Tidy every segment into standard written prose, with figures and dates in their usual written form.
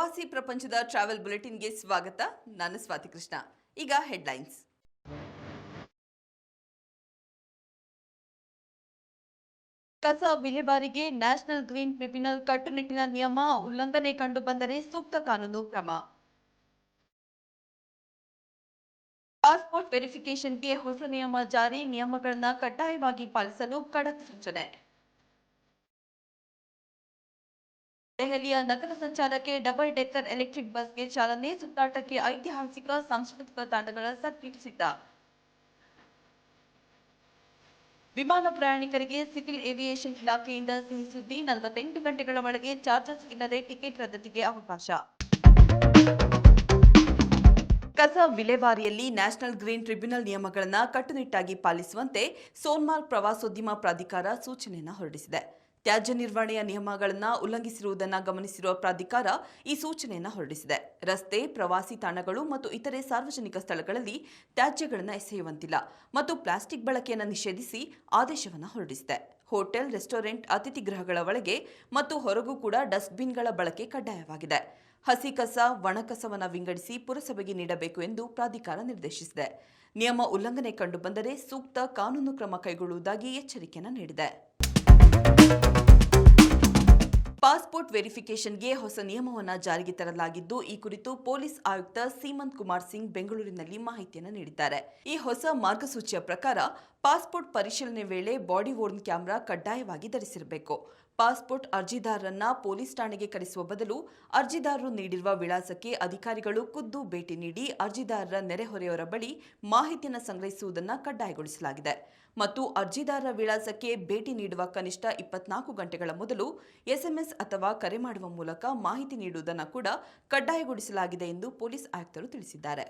ಪ್ರವಾಸಿ ಪ್ರಪಂಚದ ಟ್ರಾವೆಲ್ ಬುಲೆಟಿನ್ಗೆ ಸ್ವಾಗತ. ನಾನು ಸ್ವಾತಿ ಕೃಷ್ಣ. ಈಗ ಹೆಡ್ಲೈನ್ಸ್. ಕಸ ವಿಲೇವಾರಿಗೆ ನ್ಯಾಷನಲ್ ಗ್ರೀನ್ ಟ್ರಿಬ್ಯುನಲ್ ಕಟ್ಟುನಿಟ್ಟಿನ ನಿಯಮ ಉಲ್ಲಂಘನೆ ಕಂಡುಬಂದರೆ ಸೂಕ್ತ ಕಾನೂನು ಕ್ರಮ. ಪಾಸ್ಪೋರ್ಟ್ ವೆರಿಫಿಕೇಷನ್ಗೆ ಹೊಸ ನಿಯಮ ಜಾರಿ, ನಿಯಮಗಳನ್ನು ಕಡ್ಡಾಯವಾಗಿ ಪಾಲಿಸಲು ಖಡಕ್ ಸೂಚನೆ. ದೆಹಲಿಯ ನಗರ ಸಂಚಾರಕ್ಕೆ ಡಬಲ್ ಡೆಕ್ಕರ್ ಎಲೆಕ್ಟ್ರಿಕ್ ಬಸ್ಗೆ ಚಾಲನೆ, ಸುತ್ತಾಟಕ್ಕೆ ಐತಿಹಾಸಿಕ ಸಾಂಸ್ಕೃತಿಕ ತಾಣಗಳ ಸರ್ಕ್ಯೂಟ್ ಸಿದ್ಧ. ವಿಮಾನ ಪ್ರಯಾಣಿಕರಿಗೆ ಸಿವಿಲ್ ಏವಿಯೇಷನ್ ಇಲಾಖೆಯಿಂದ ಸಿಹಿ ಸುದ್ದಿ, 48 ಗಂಟೆಗಳ ಒಳಗೆ ಚಾರ್ಜಸ್ ಇಲ್ಲದೆ ಟಿಕೆಟ್ ರದ್ದತಿಗೆ ಅವಕಾಶ. ಕಸ ವಿಲೇವಾರಿಯಲ್ಲಿ ನ್ಯಾಷನಲ್ ಗ್ರೀನ್ ಟ್ರಿಬ್ಯುನಲ್ ನಿಯಮಗಳನ್ನು ಕಟ್ಟುನಿಟ್ಟಾಗಿ ಪಾಲಿಸುವಂತೆ ಸೋನ್ಮಾರ್ಗ್ ಪ್ರವಾಸೋದ್ಯಮ ಪ್ರಾಧಿಕಾರ ಸೂಚನೆಯನ್ನು ಹೊರಡಿಸಿದೆ. ತ್ಯಾಜ್ಯ ನಿರ್ವಹಣೆಯ ನಿಯಮಗಳನ್ನು ಉಲ್ಲಂಘಿಸಿರುವುದನ್ನು ಗಮನಿಸಿರುವ ಪ್ರಾಧಿಕಾರ ಈ ಸೂಚನೆಯನ್ನು ಹೊರಡಿಸಿದೆ. ರಸ್ತೆ, ಪ್ರವಾಸಿ ತಾಣಗಳು ಮತ್ತು ಇತರೆ ಸಾರ್ವಜನಿಕ ಸ್ಥಳಗಳಲ್ಲಿ ತ್ಯಾಜ್ಯಗಳನ್ನು ಎಸೆಯುವಂತಿಲ್ಲ ಮತ್ತು ಪ್ಲಾಸ್ಟಿಕ್ ಬಳಕೆಯನ್ನು ನಿಷೇಧಿಸಿ ಆದೇಶವನ್ನು ಹೊರಡಿಸಿದೆ. ಹೋಟೆಲ್, ರೆಸ್ಟೋರೆಂಟ್, ಅತಿಥಿ ಗೃಹಗಳ ಒಳಗೆ ಮತ್ತು ಹೊರಗೂ ಕೂಡ ಡಸ್ಟ್ಬಿನ್ಗಳ ಬಳಕೆ ಕಡ್ಡಾಯವಾಗಿದೆ. ಹಸಿ ಕಸ, ಒಣ ಕಸವನ್ನು ವಿಂಗಡಿಸಿ ಪುರಸಭೆಗೆ ನೀಡಬೇಕು ಎಂದು ಪ್ರಾಧಿಕಾರ ನಿರ್ದೇಶಿಸಿದೆ. ನಿಯಮ ಉಲ್ಲಂಘನೆ ಕಂಡುಬಂದರೆ ಸೂಕ್ತ ಕಾನೂನು ಕ್ರಮ ಕೈಗೊಳ್ಳುವುದಾಗಿ ಎಚ್ಚರಿಕೆಯನ್ನು ನೀಡಿದೆ. ಪಾಸ್ಪೋರ್ಟ್ ವೆರಿಫಿಕೇಷನ್ಗೆ ಹೊಸ ನಿಯಮವನ್ನು ಜಾರಿಗೆ ತರಲಾಗಿದ್ದು, ಈ ಕುರಿತು ಪೊಲೀಸ್ ಆಯುಕ್ತ ಸೀಮಂತ್ ಕುಮಾರ್ ಸಿಂಗ್ ಬೆಂಗಳೂರಿನಲ್ಲಿ ಮಾಹಿತಿಯನ್ನು ನೀಡಿದ್ದಾರೆ. ಈ ಹೊಸ ಮಾರ್ಗಸೂಚಿಯ ಪ್ರಕಾರ ಪಾಸ್ಪೋರ್ಟ್ ಪರಿಶೀಲನೆ ವೇಳೆ ಬಾಡಿ ವೋರ್ನ್ ಕ್ಯಾಮೆರಾ ಕಡ್ಡಾಯವಾಗಿ ಧರಿಸಿರಬೇಕು. ಪಾಸ್ಪೋರ್ಟ್ ಅರ್ಜಿದಾರರನ್ನ ಪೊಲೀಸ್ ಠಾಣೆಗೆ ಕರೆಸುವ ಬದಲು ಅರ್ಜಿದಾರರು ನೀಡಿರುವ ವಿಳಾಸಕ್ಕೆ ಅಧಿಕಾರಿಗಳು ಖುದ್ದು ಭೇಟಿ ನೀಡಿ ಅರ್ಜಿದಾರರ ನೆರೆಹೊರೆಯವರ ಬಳಿ ಮಾಹಿತಿಯನ್ನು ಸಂಗ್ರಹಿಸುವುದನ್ನು ಕಡ್ಡಾಯಗೊಳಿಸಲಾಗಿದೆ ಮತ್ತು ಅರ್ಜಿದಾರರ ವಿಳಾಸಕ್ಕೆ ಭೇಟಿ ನೀಡುವ ಕನಿಷ್ಠ 24 ಗಂಟೆಗಳ ಮೊದಲು ಎಸ್ಎಂಎಸ್ ಅಥವಾ ಕರೆ ಮಾಡುವ ಮೂಲಕ ಮಾಹಿತಿ ನೀಡುವುದನ್ನು ಕೂಡ ಕಡ್ಡಾಯಗೊಳಿಸಲಾಗಿದೆ ಎಂದು ಪೊಲೀಸ್ ಆಯುಕ್ತರು ತಿಳಿಸಿದ್ದಾರೆ.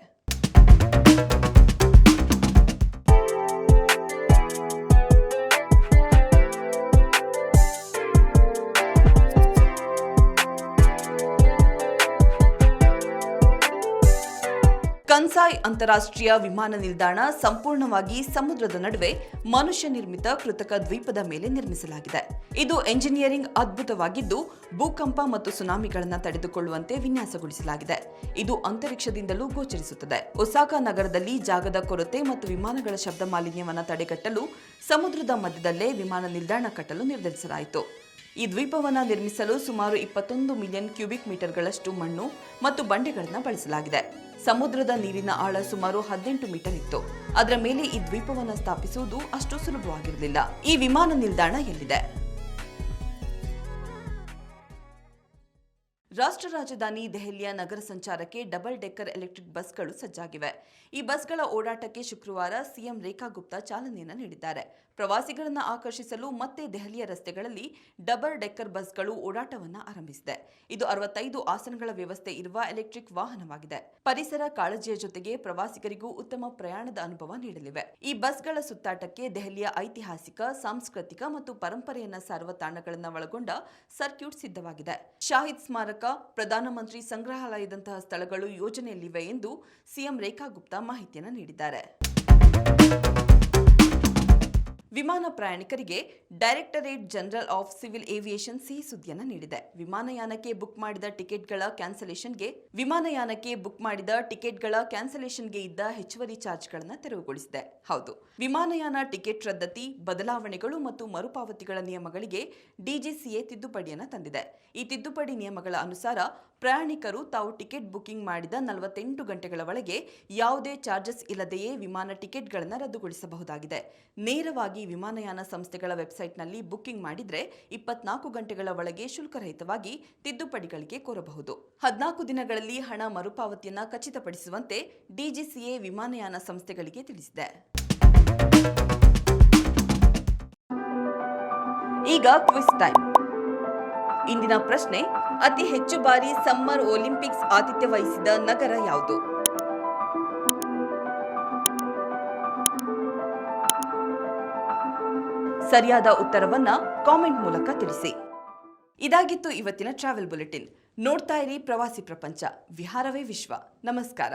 ಕನ್ಸಾಯ್ ಅಂತಾರಾಷ್ಟ್ರೀಯ ವಿಮಾನ ನಿಲ್ದಾಣ ಸಂಪೂರ್ಣವಾಗಿ ಸಮುದ್ರದ ನಡುವೆ ಮನುಷ್ಯ ನಿರ್ಮಿತ ಕೃತಕ ದ್ವೀಪದ ಮೇಲೆ ನಿರ್ಮಿಸಲಾಗಿದೆ. ಇದು ಎಂಜಿನಿಯರಿಂಗ್ ಅದ್ಭುತವಾಗಿದ್ದು, ಭೂಕಂಪ ಮತ್ತು ಸುನಾಮಿಗಳನ್ನು ತಡೆದುಕೊಳ್ಳುವಂತೆ ವಿನ್ಯಾಸಗೊಳಿಸಲಾಗಿದೆ. ಇದು ಅಂತರಿಕ್ಷದಿಂದಲೂ ಗೋಚರಿಸುತ್ತದೆ. ಒಸಾಕಾ ನಗರದಲ್ಲಿ ಜಾಗದ ಕೊರತೆ ಮತ್ತು ವಿಮಾನಗಳ ಶಬ್ದ ಮಾಲಿನ್ಯವನ್ನು ತಡೆಗಟ್ಟಲು ಸಮುದ್ರದ ಮಧ್ಯದಲ್ಲೇ ವಿಮಾನ ನಿಲ್ದಾಣ ಕಟ್ಟಲು ನಿರ್ಧರಿಸಲಾಯಿತು. ಈ ದ್ವೀಪವನ್ನು ನಿರ್ಮಿಸಲು ಸುಮಾರು 21 ಮಿಲಿಯನ್ ಕ್ಯೂಬಿಕ್ ಮೀಟರ್ಗಳಷ್ಟು ಮಣ್ಣು ಮತ್ತು ಬಂಡೆಗಳನ್ನು ಬಳಸಲಾಗಿದೆ. ಸಮುದ್ರದ ನೀರಿನ ಆಳ ಸುಮಾರು 18 ಮೀಟರ್ ಇತ್ತು. ಅದರ ಮೇಲೆ ಈ ದ್ವೀಪವನ್ನು ಸ್ಥಾಪಿಸುವುದು ಅಷ್ಟು ಸುಲಭವಾಗಿರಲಿಲ್ಲ. ಈ ವಿಮಾನ ನಿಲ್ದಾಣ ಎಲ್ಲಿದೆ? ರಾಷ್ಟ್ರ ರಾಜಧಾನಿ ದೆಹಲಿಯ ನಗರ ಸಂಚಾರಕ್ಕೆ ಡಬಲ್ ಡೆಕ್ಕರ್ ಎಲೆಕ್ಟ್ರಿಕ್ ಬಸ್ಗಳು ಸಜ್ಜಾಗಿವೆ. ಈ ಬಸ್ಗಳ ಓಡಾಟಕ್ಕೆ ಶುಕ್ರವಾರ ಸಿಎಂ ರೇಖಾ ಗುಪ್ತಾ ಚಾಲನೆಯನ್ನು ನೀಡಿದ್ದಾರೆ. ಪ್ರವಾಸಿಗರನ್ನು ಆಕರ್ಷಿಸಲು ಮತ್ತೆ ದೆಹಲಿಯ ರಸ್ತೆಗಳಲ್ಲಿ ಡಬಲ್ ಡೆಕ್ಕರ್ ಬಸ್ಗಳು ಓಡಾಟವನ್ನು ಆರಂಭಿಸಿದೆ. ಇದು 65 ಆಸನಗಳ ವ್ಯವಸ್ಥೆ ಇರುವ ಎಲೆಕ್ಟ್ರಿಕ್ ವಾಹನವಾಗಿದೆ. ಪರಿಸರ ಕಾಳಜಿಯ ಜೊತೆಗೆ ಪ್ರವಾಸಿಗರಿಗೂ ಉತ್ತಮ ಪ್ರಯಾಣದ ಅನುಭವ ನೀಡಲಿವೆ. ಈ ಬಸ್ಗಳ ಸುತ್ತಾಟಕ್ಕೆ ದೆಹಲಿಯ ಐತಿಹಾಸಿಕ, ಸಾಂಸ್ಕೃತಿಕ ಮತ್ತು ಪರಂಪರೆಯನ್ನ ಸಾರುವ ತಾಣಗಳನ್ನು ಒಳಗೊಂಡ ಸರ್ಕ್ಯೂಟ್ ಸಿದ್ಧವಾಗಿದೆ. ಶಾಹಿದ್ ಸ್ಮಾರಕ, ಪ್ರಧಾನಮಂತ್ರಿ ಸಂಗ್ರಹಾಲಯದಂತಹ ಸ್ಥಳಗಳು ಯೋಜನೆಯಲ್ಲಿವೆ ಎಂದು ಸಿಎಂ ರೇಖಾ ಗುಪ್ತಾ ಮಾಹಿತಿಯನ್ನು ನೀಡಿದ್ದಾರೆ. ವಿಮಾನ ಪ್ರಯಾಣಿಕರಿಗೆ directorate general of civil aviation ಸಿಹಿ ಸುದ್ದಿಯನ್ನು ನೀಡಿದೆ. ವಿಮಾನಯಾನಕ್ಕೆ ಬುಕ್ ಮಾಡಿದ ಟಿಕೆಟ್ಗಳ ಕ್ಯಾನ್ಸಲೇಷನ್ಗೆ ಇದ್ದ ಹೆಚ್ಚುವರಿ ಚಾರ್ಜ್ಗಳನ್ನು ತೆರವುಗೊಳಿಸಿದೆ. ಹೌದು, ವಿಮಾನಯಾನ ಟಿಕೆಟ್ ರದ್ದತಿ, ಬದಲಾವಣೆಗಳು ಮತ್ತು ಮರುಪಾವತಿಗಳ ನಿಯಮಗಳಿಗೆ ಡಿಜಿಸಿಎ ತಿದ್ದುಪಡಿಯನ್ನು ತಂದಿದೆ. ಈ ತಿದ್ದುಪಡಿ ನಿಯಮಗಳ ಅನುಸಾರ ಪ್ರಯಾಣಿಕರು ತಾವು ಟಿಕೆಟ್ ಬುಕಿಂಗ್ ಮಾಡಿದ 48 ಗಂಟೆಗಳ ಒಳಗೆ ಯಾವುದೇ ಚಾರ್ಜಸ್ ಇಲ್ಲದೆಯೇ ವಿಮಾನ ಟಿಕೆಟ್ಗಳನ್ನು ರದ್ದುಗೊಳಿಸಬಹುದಾಗಿದೆ. ನೇರವಾಗಿ ವಿಮಾನಯಾನ ಸಂಸ್ಥೆಗಳ ವೆಬ್ಸೈಟ್ನಲ್ಲಿ ಬುಕಿಂಗ್ ಮಾಡಿದರೆ 24 ಗಂಟೆಗಳ ಒಳಗೆ ಶುಲ್ಕರಹಿತವಾಗಿ ತಿದ್ದುಪಡಿಗಳಿಗೆ ಕೋರಬಹುದು. 14 ದಿನಗಳಲ್ಲಿ ಹಣ ಮರುಪಾವತಿಯನ್ನು ಖಚಿತಪಡಿಸುವಂತೆ ಡಿಜಿಸಿಎ ವಿಮಾನಯಾನ ಸಂಸ್ಥೆಗಳಿಗೆ ತಿಳಿಸಿದೆ. ಈಗ ಕ್ವಿಜ್ ಟೈಮ್. ಇಂದಿನ ಪ್ರಶ್ನೆ: ಅತಿ ಹೆಚ್ಚು ಬಾರಿ ಸಮ್ಮರ್ ಒಲಿಂಪಿಕ್ಸ್ ಆತಿಥ್ಯ ವಹಿಸಿದ ನಗರ ಯಾವುದು? ಸರಿಯಾದ ಉತ್ತರವನ್ನ ಕಾಮೆಂಟ್ ಮೂಲಕ ತಿಳಿಸಿ. ಇದಾಗಿತ್ತು ಇವತ್ತಿನ ಟ್ರಾವೆಲ್ ಬುಲೆಟಿನ್. ನೋಡ್ತಾ ಇರಿ ಪ್ರವಾಸಿ ಪ್ರಪಂಚ, ವಿಹಾರವೇ ವಿಶ್ವ. ನಮಸ್ಕಾರ.